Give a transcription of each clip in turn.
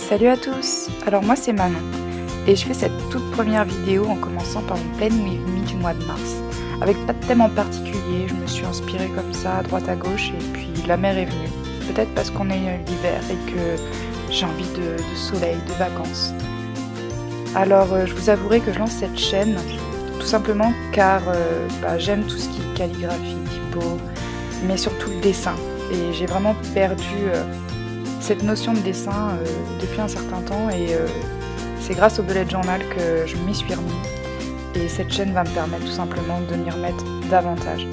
Salut à tous. Alors moi c'est Manon et je fais cette toute première vidéo en commençant par mon Play With Me du mois de mars. Avec pas de thème en particulier, je me suis inspirée comme ça à droite à gauche et puis la mer est venue. Peut-être parce qu'on est l'hiver et que j'ai envie de soleil, de vacances. Alors je vous avouerai que je lance cette chaîne tout simplement car j'aime tout ce qui est calligraphie, typo, mais surtout le dessin. Et j'ai vraiment perdu cette notion de dessin depuis un certain temps et c'est grâce au bullet journal que je m'y suis remis. Et cette chaîne va me permettre tout simplement de m'y remettre davantage.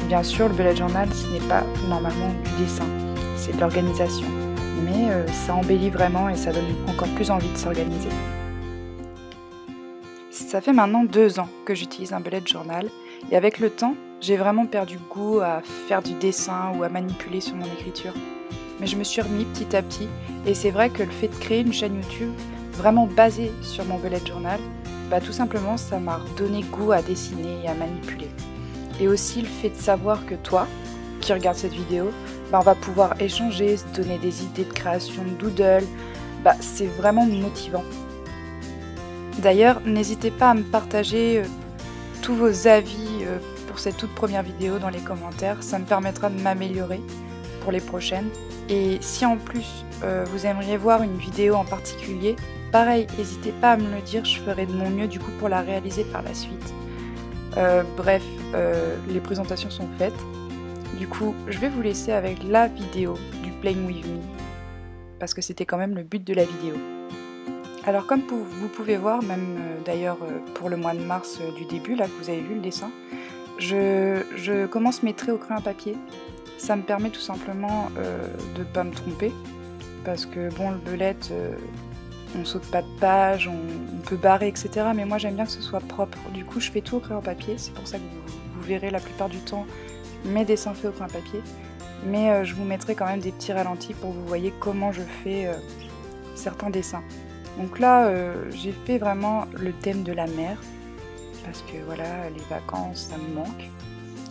Bien sûr, le bullet journal, ce n'est pas normalement du dessin, c'est de l'organisation. Mais ça embellit vraiment et ça donne encore plus envie de s'organiser. Ça fait maintenant 2 ans que j'utilise un bullet journal et avec le temps, j'ai vraiment perdu goût à faire du dessin ou à manipuler sur mon écriture. Mais je me suis remis petit à petit et c'est vrai que le fait de créer une chaîne YouTube vraiment basée sur mon bullet journal, tout simplement ça m'a redonné goût à dessiner et à manipuler. Et aussi le fait de savoir que toi, qui regarde cette vidéo, on va pouvoir échanger, se donner des idées de création de doodle, c'est vraiment motivant. D'ailleurs, n'hésitez pas à me partager tous vos avis pour cette toute première vidéo dans les commentaires, ça me permettra de m'améliorer pour les prochaines. Et si en plus vous aimeriez voir une vidéo en particulier, pareil, n'hésitez pas à me le dire, je ferai de mon mieux du coup pour la réaliser par la suite. Bref, les présentations sont faites. Du coup, je vais vous laisser avec la vidéo du Playing With Me, parce que c'était quand même le but de la vidéo. Alors comme vous pouvez voir, même d'ailleurs pour le mois de mars du début, là que vous avez vu le dessin, je commence mes traits au crayon à papier. Ça me permet tout simplement de ne pas me tromper, parce que bon, le bullet, on saute pas de page, on peut barrer, etc. Mais moi j'aime bien que ce soit propre. Du coup je fais tout au crayon à papier, c'est pour ça que vous verrez la plupart du temps mes dessins faits au crayon à papier. Mais je vous mettrai quand même des petits ralentis pour que vous voyez comment je fais certains dessins. Donc là j'ai fait vraiment le thème de la mer, parce que voilà, les vacances ça me manque,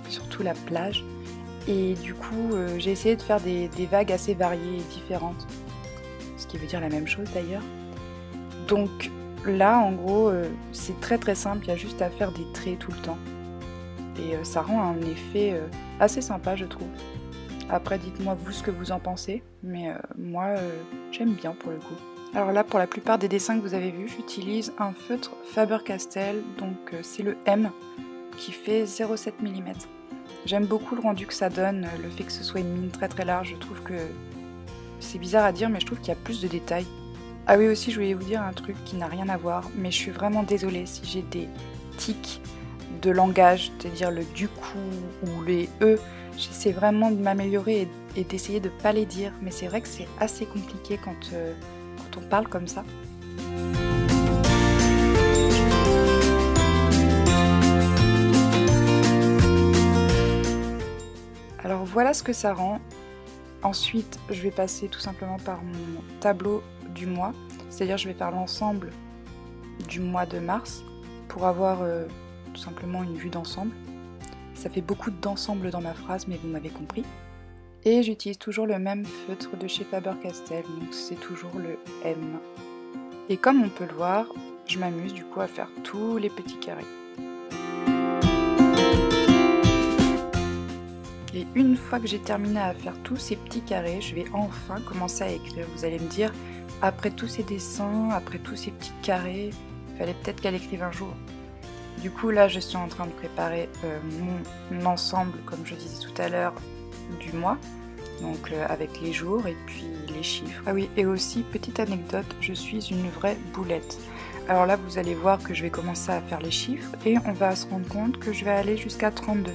surtout la plage. Et du coup, j'ai essayé de faire des vagues assez variées et différentes. Ce qui veut dire la même chose d'ailleurs. Donc là, en gros, c'est très simple, il y a juste à faire des traits tout le temps. Et ça rend un effet assez sympa, je trouve. Après, dites-moi vous ce que vous en pensez. Mais moi, j'aime bien pour le coup. Alors là, pour la plupart des dessins que vous avez vus, j'utilise un feutre Faber-Castell. Donc c'est le M qui fait 0,7 mm. J'aime beaucoup le rendu que ça donne, le fait que ce soit une mine très large, je trouve que c'est bizarre à dire mais je trouve qu'il y a plus de détails. Ah oui aussi je voulais vous dire un truc qui n'a rien à voir, mais je suis vraiment désolée si j'ai des tics de langage, c'est-à-dire le du coup ou les E. J'essaie vraiment de m'améliorer et d'essayer de pas les dire, mais c'est vrai que c'est assez compliqué quand on parle comme ça. Alors voilà ce que ça rend. Ensuite, je vais passer tout simplement par mon tableau du mois, c'est-à-dire je vais faire l'ensemble du mois de mars pour avoir tout simplement une vue d'ensemble. Ça fait beaucoup d'ensemble dans ma phrase, mais vous m'avez compris. Et j'utilise toujours le même feutre de chez Faber-Castell, donc c'est toujours le M. Et comme on peut le voir, je m'amuse du coup à faire tous les petits carrés. Et une fois que j'ai terminé à faire tous ces petits carrés, je vais enfin commencer à écrire. Vous allez me dire, après tous ces dessins, après tous ces petits carrés, il fallait peut-être qu'elle écrive un jour. Du coup là je suis en train de préparer mon ensemble, comme je disais tout à l'heure, du mois. Donc avec les jours et puis les chiffres. Ah oui, et aussi, petite anecdote, je suis une vraie boulette. Alors là vous allez voir que je vais commencer à faire les chiffres et on va se rendre compte que je vais aller jusqu'à 32.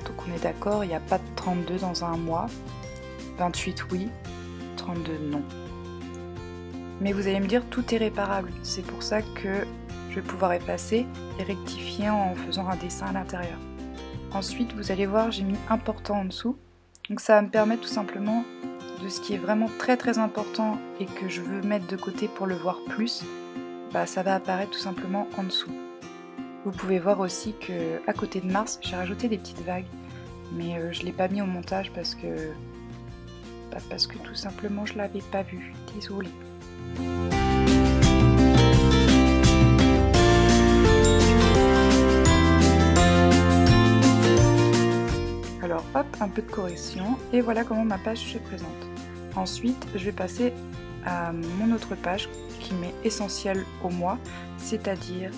Donc on est d'accord, il n'y a pas de 32 dans un mois. 28 oui, 32 non. Mais vous allez me dire tout est réparable. C'est pour ça que je vais pouvoir effacer et rectifier en faisant un dessin à l'intérieur. Ensuite vous allez voir, j'ai mis important en dessous. Donc ça va me permettre tout simplement de ce qui est vraiment très important et que je veux mettre de côté pour le voir plus, ça va apparaître tout simplement en dessous. Vous pouvez voir aussi que à côté de Mars, j'ai rajouté des petites vagues, mais je ne l'ai pas mis au montage parce que tout simplement je l'avais pas vu, désolée. Alors hop, un peu de correction et voilà comment ma page se présente. Ensuite, je vais passer à mon autre page qui m'est essentielle au mois, c'est-à-dire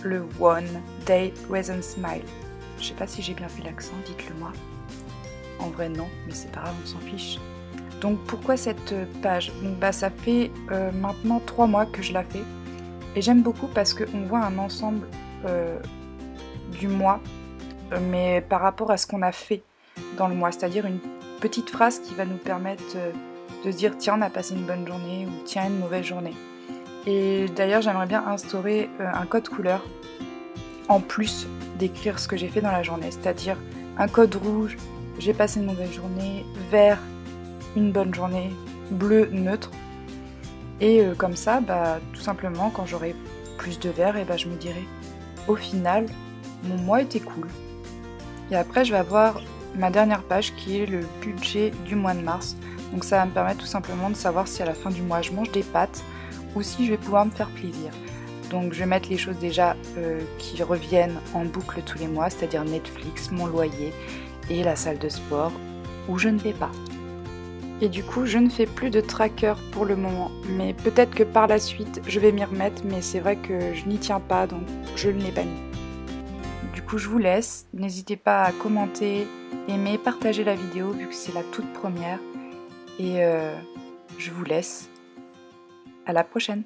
le One Day Reason Smile. Je sais pas si j'ai bien fait l'accent, dites-le moi. En vrai non, mais c'est pas grave, on s'en fiche. Donc pourquoi cette page? Donc, ça fait maintenant 3 mois que je la fais. Et j'aime beaucoup parce qu'on voit un ensemble du mois, mais par rapport à ce qu'on a fait dans le mois. C'est-à-dire une petite phrase qui va nous permettre de se dire tiens, on a passé une bonne journée ou tiens, une mauvaise journée. Et d'ailleurs, j'aimerais bien instaurer un code couleur en plus d'écrire ce que j'ai fait dans la journée. C'est-à-dire un code rouge, j'ai passé une mauvaise journée, vert, une bonne journée, bleu, neutre. Et comme ça, tout simplement, quand j'aurai plus de vert, je me dirai au final, mon mois était cool. Et après, je vais avoir ma dernière page qui est le budget du mois de mars. Donc ça va me permettre tout simplement de savoir si à la fin du mois je mange des pâtes ou si je vais pouvoir me faire plaisir. Donc je vais mettre les choses déjà qui reviennent en boucle tous les mois, c'est-à-dire Netflix, mon loyer et la salle de sport où je ne vais pas. Et du coup, je ne fais plus de tracker pour le moment, mais peut-être que par la suite, je vais m'y remettre, mais c'est vrai que je n'y tiens pas, donc je ne l'ai pas mis. Du coup, je vous laisse. N'hésitez pas à commenter, aimer, partager la vidéo, vu que c'est la toute première. Et je vous laisse. À la prochaine!